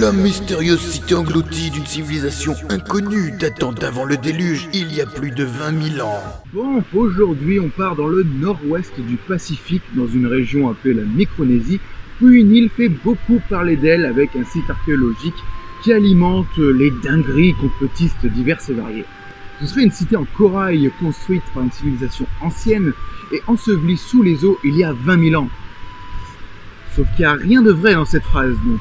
La mystérieuse cité engloutie d'une civilisation inconnue datant d'avant le déluge, il y a plus de 20 000 ans. Bon, aujourd'hui on part dans le nord-ouest du Pacifique, dans une région appelée la Micronésie, où une île fait beaucoup parler d'elle avec un site archéologique qui alimente les dingueries complotistes diverses et variées. Ce serait une cité en corail construite par une civilisation ancienne et ensevelie sous les eaux il y a 20 000 ans. Sauf qu'il n'y a rien de vrai dans cette phrase, donc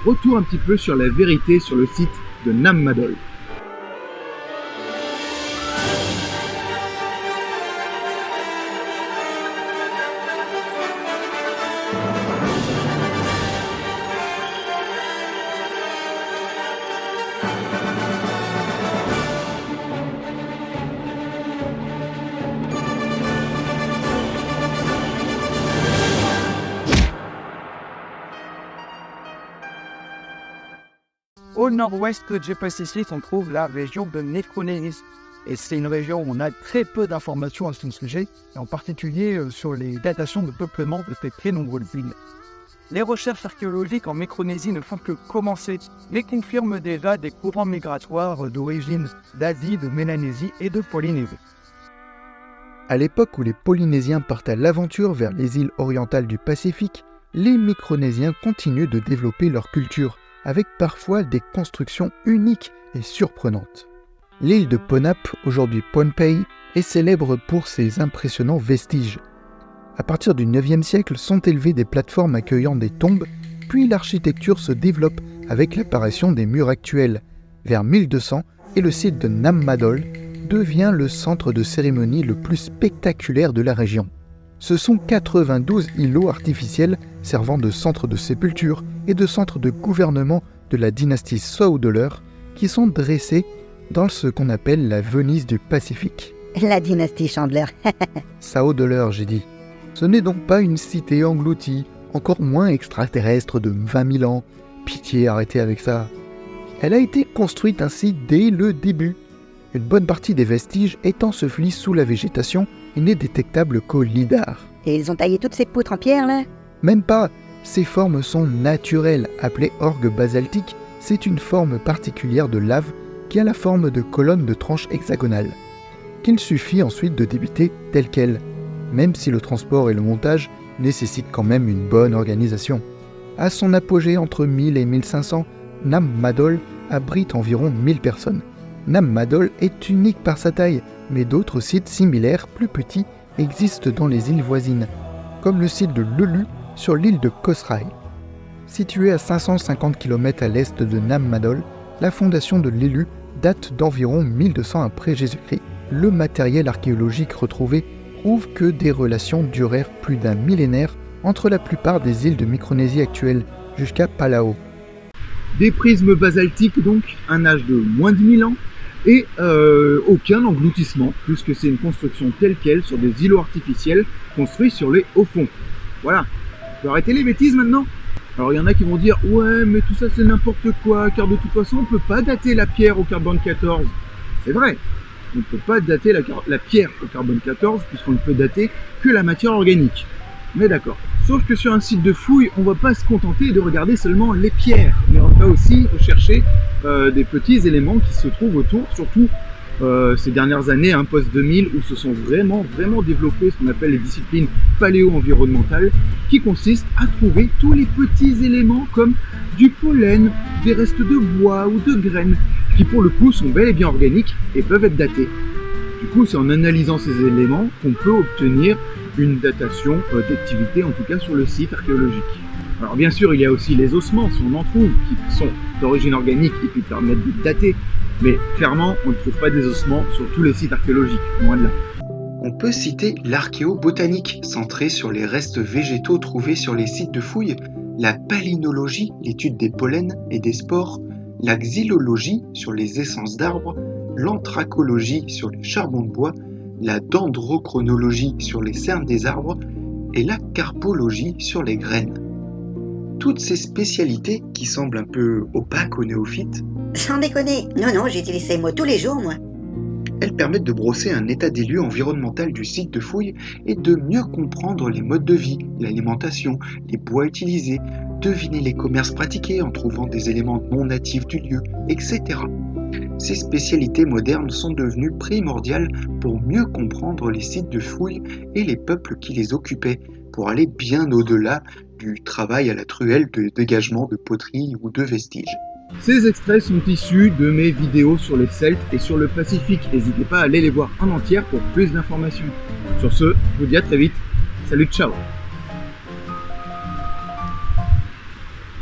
retour un petit peu sur la vérité sur le site de Nam Madol. Au nord-ouest du Pacifique, on trouve la région de Micronésie. Et c'est une région où on a très peu d'informations à ce sujet, et en particulier sur les datations de peuplement de ces très nombreuses îles. Les recherches archéologiques en Micronésie ne font que commencer, mais confirment déjà des courants migratoires d'origine d'Asie, de Mélanésie et de Polynésie. À l'époque où les Polynésiens partent à l'aventure vers les îles orientales du Pacifique, les Micronésiens continuent de développer leur culture, avec parfois des constructions uniques et surprenantes. L'île de Ponap, aujourd'hui Pohnpei, est célèbre pour ses impressionnants vestiges. À partir du IXe siècle sont élevées des plateformes accueillant des tombes, puis l'architecture se développe avec l'apparition des murs actuels. Vers 1200, et le site de Nam Madol devient le centre de cérémonie le plus spectaculaire de la région. Ce sont 92 îlots artificiels servant de centre de sépulture et de centre de gouvernement de la dynastie Sō-Uller qui sont dressés dans ce qu'on appelle la Venise du Pacifique. La dynastie Chandler. Sō-Uller, j'ai dit. Ce n'est donc pas une cité engloutie, encore moins extraterrestre de 20 000 ans. Pitié, arrêtez avec ça. Elle a été construite ainsi dès le début. Une bonne partie des vestiges est ensevelie sous la végétation et n'est détectable qu'au lidar. Et ils ont taillé toutes ces poutres en pierre, là? Même pas. Ces formes sont naturelles, appelées orgues basaltiques. C'est une forme particulière de lave qui a la forme de colonnes de tranches hexagonales, qu'il suffit ensuite de débiter telle quelle, même si le transport et le montage nécessitent quand même une bonne organisation. À son apogée entre 1000 et 1500, Nam Madol abrite environ 1000 personnes. Nam Madol est unique par sa taille, mais d'autres sites similaires, plus petits, existent dans les îles voisines, comme le site de Lelu sur l'île de Kos Rae. Située à 550 km à l'est de Nam Madol, la fondation de Lelu date d'environ 1200 après Jésus-Christ. Le matériel archéologique retrouvé prouve que des relations durèrent plus d'un millénaire entre la plupart des îles de Micronésie actuelle, jusqu'à Palau. Des prismes basaltiques donc, un âge de moins de 1000 ans, et aucun engloutissement, puisque c'est une construction telle quelle sur des îlots artificiels construits sur les hauts fonds. Voilà. On peut arrêter les bêtises maintenant? Alors il y en a qui vont dire « Ouais, mais tout ça c'est n'importe quoi, car de toute façon on ne peut pas dater la pierre au carbone 14. » C'est vrai, on ne peut pas dater la pierre au carbone 14, puisqu'on ne peut dater que la matière organique. Mais d'accord. Sauf que sur un site de fouilles, on ne va pas se contenter de regarder seulement les pierres, mais on va aussi rechercher des petits éléments qui se trouvent autour, surtout ces dernières années, post-2000, où se sont vraiment développées ce qu'on appelle les disciplines paléo-environnementales, qui consistent à trouver tous les petits éléments comme du pollen, des restes de bois ou de graines, qui pour le coup sont bel et bien organiques et peuvent être datés. Du coup, c'est en analysant ces éléments qu'on peut obtenir une datation d'activité, en tout cas sur le site archéologique. Alors bien sûr, il y a aussi les ossements, si on en trouve, qui sont d'origine organique et qui permettent de dater. Mais clairement, on ne trouve pas des ossements sur tous les sites archéologiques, loin de là. On peut citer l'archéobotanique, centrée sur les restes végétaux trouvés sur les sites de fouilles, la palynologie, l'étude des pollens et des spores, la xylologie sur les essences d'arbres, l'anthracologie sur les charbons de bois, la dendrochronologie sur les cernes des arbres et la carpologie sur les graines. Toutes ces spécialités, qui semblent un peu opaques aux néophytes, Sans déconner. Non, j'utilise ces mots tous les jours, moi. Elles permettent de brosser un état des lieux environnemental du site de fouille et de mieux comprendre les modes de vie, l'alimentation, les bois utilisés, deviner les commerces pratiqués en trouvant des éléments non natifs du lieu, etc. Ces spécialités modernes sont devenues primordiales pour mieux comprendre les sites de fouille et les peuples qui les occupaient, pour aller bien au-delà du travail à la truelle de dégagement de poteries ou de vestiges. Ces extraits sont issus de mes vidéos sur les Celtes et sur le Pacifique. N'hésitez pas à aller les voir en entière pour plus d'informations. Sur ce, je vous dis à très vite. Salut, ciao!